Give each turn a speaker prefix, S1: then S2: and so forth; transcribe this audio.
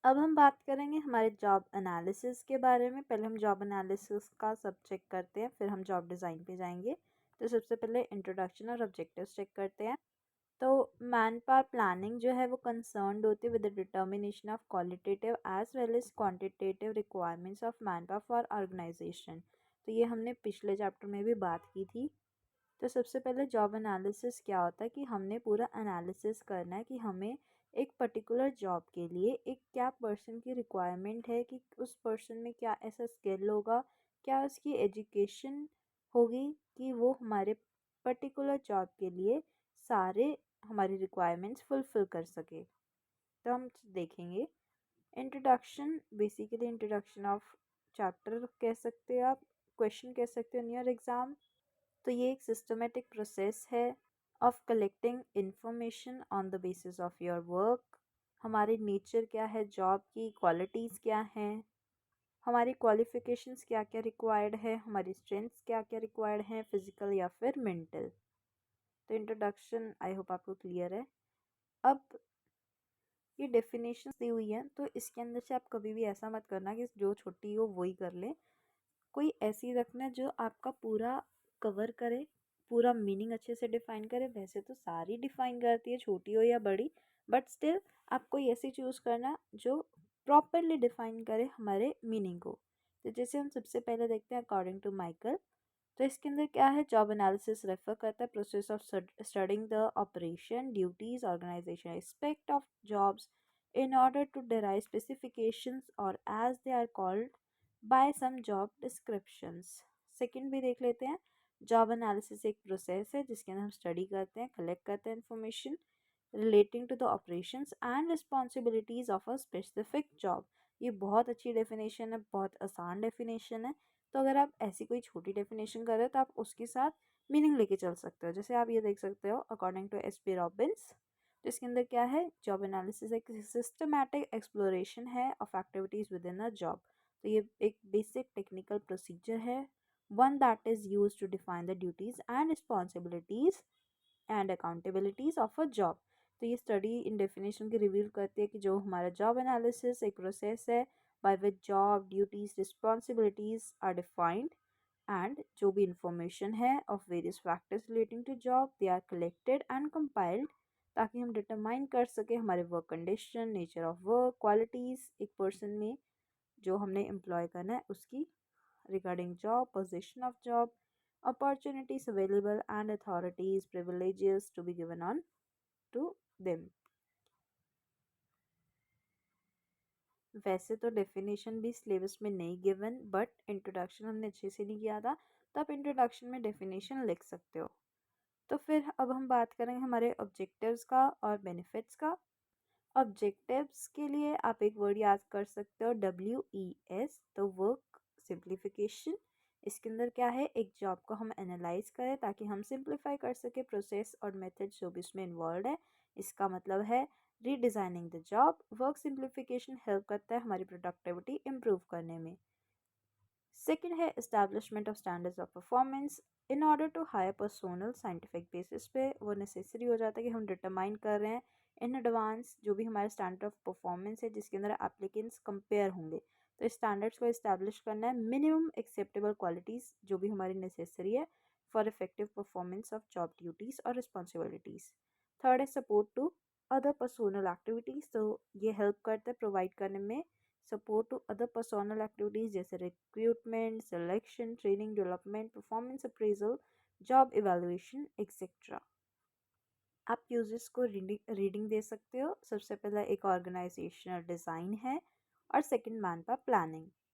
S1: अब हम बात करेंगे हमारे जॉब एनालिसिस के बारे में। पहले हम जॉब एनालिसिस का सब चेक करते हैं, फिर हम जॉब डिज़ाइन पे जाएंगे। तो सबसे पहले इंट्रोडक्शन और ऑब्जेक्टिव्स चेक करते हैं। तो मैन पावर प्लानिंग जो है वो कंसर्न्ड होती है with the determination of qualitative as well as quantitative requirements of man power for organization. तो ये हमने पिछले चैप्टर में भी बात की थी। तो सबसे पहले जॉब एनालिसिस क्या होता है कि हमने पूरा एनालिसिस करना है कि हमें एक पर्टिकुलर जॉब के लिए एक क्या पर्सन की रिक्वायरमेंट है, कि उस पर्सन में क्या ऐसा स्किल होगा, क्या उसकी एजुकेशन होगी कि वो हमारे पर्टिकुलर जॉब के लिए सारे हमारी रिक्वायरमेंट्स फुलफ़िल कर सके। तो हम देखेंगे introduction, basically introduction of chapter कह सकते हो आप, क्वेश्चन कह सकते हो इन योर एग्ज़ाम। तो ये एक सिस्टमेटिक प्रोसेस है of collecting information on the basis of your work. हमारी नेचर क्या है, जॉब की क्वालिटीज़ क्या हैं, हमारी क्वालिफ़िकेशंस क्या क्या रिक्वायर्ड है, हमारी स्ट्रेंथ्स क्या क्या रिक्वायर्ड हैं, फिजिकल या फिर मेंटल। तो इंट्रोडक्शन आई होप आपको क्लियर है। अब ये डेफिनेशंस दी हुई हैं, तो इसके अंदर से आप कभी भी ऐसा मत करना कि जो छोटी हो वही कर ले। कोई ऐसी रखना जो आपका पूरा कवर करे, पूरा मीनिंग अच्छे से डिफाइन करे। वैसे तो सारी डिफाइन करती है, छोटी हो या बड़ी, बट स्टिल आप कोई ऐसी चूज़ करना जो प्रॉपरली डिफाइन करे हमारे मीनिंग को। तो जैसे हम सबसे पहले देखते हैं अकॉर्डिंग टू माइकल। तो इसके अंदर क्या है, जॉब एनालिसिस रेफर करता है process of studying the operation, duties, organization aspect of jobs in order to derive specifications or as they are called by some job descriptions। Second भी देख लेते हैं। जॉब एनालिसिस एक प्रोसेस है जिसके अंदर हम स्टडी करते हैं, कलेक्ट करते हैं information relating to the operations and responsibilities of a specific job. ये बहुत अच्छी डेफिनेशन है, बहुत आसान डेफिनेशन है। तो अगर आप ऐसी कोई छोटी डेफिनेशन कर रहे हो तो आप उसके साथ मीनिंग लेके चल सकते हो। जैसे आप ये देख सकते हो अकॉर्डिंग टू एस.पी. रॉबिन्स। तो इसके अंदर क्या है, जॉब एनालिसिस एक सिस्टमैटिक एक्सप्लोरेशन है of activities within a job. तो ये एक बेसिक टेक्निकल प्रोसीजर है, one that is use to define the duties and responsibilities and accountabilities of a job. तो ये स्टडी इन डेफिनेशन की रिवील करती है कि जो हमारा जॉब एनालिसिस एक प्रोसेस है by which job duties responsibilities are defined and जो भी इंफॉर्मेशन है of various factors relating to job they are collected and compiled, ताकि हम डिटरमाइन कर सके हमारे work condition, nature of work, qualities एक पर्सन में जो हमने एम्प्लॉय करना है उसकी, regarding job, position of job, opportunities available and authorities privileges to be given on to them. वैसे तो डेफिनेशन भी सिलेबस में नहीं गिवन, बट इंट्रोडक्शन हमने अच्छे से नहीं किया था, तो आप इंट्रोडक्शन में डेफिनेशन लिख सकते हो। तो फिर अब हम बात करेंगे हमारे ऑब्जेक्टिव्स का और बेनिफिट्स का। ऑब्जेक्टिव्स के लिए आप एक वर्ड याद कर सकते हो, WES। तो वर्क सिंप्लीफिकेशन। इसके अंदर क्या है, एक जॉब को हम एनालाइज करें ताकि हम सिंप्लीफाई कर सके प्रोसेस और मेथड जो भी इसमें इन्वॉल्व है। इसका मतलब है redesigning the job. Work simplification help करता है हमारी प्रोडक्टिविटी इम्प्रूव करने में। सेकेंड है establishment of standards of performance. In order to hire personnel scientific basis पे वो नेसेसरी हो जाता है कि हम डिटरमाइन कर रहे हैं इन एडवांस जो भी हमारे स्टैंडर्ड ऑफ परफॉर्मेंस है जिसके अंदर एप्लीकेंट्स कंपेयर होंगे। तो स्टैंडर्ड्स को इस्टेब्लिश करना है, मिनिमम एक्सेप्टेबल क्वालिटीज़ जो भी हमारी नेसेसरी है for effective performance of job duties और रिस्पॉन्सिबिलिटीज़। थर्ड है support to other personnel activities. तो ये हेल्प करता है प्रोवाइड करने में support to other personnel activities जैसे recruitment, selection, training, development, performance appraisal, job evaluation etcetera. आप यूजर्स को रीडिंग दे सकते हो। सबसे पहला एक ऑर्गेनाइजेशनल डिज़ाइन है और सेकंड मैन पावर प्लानिंग।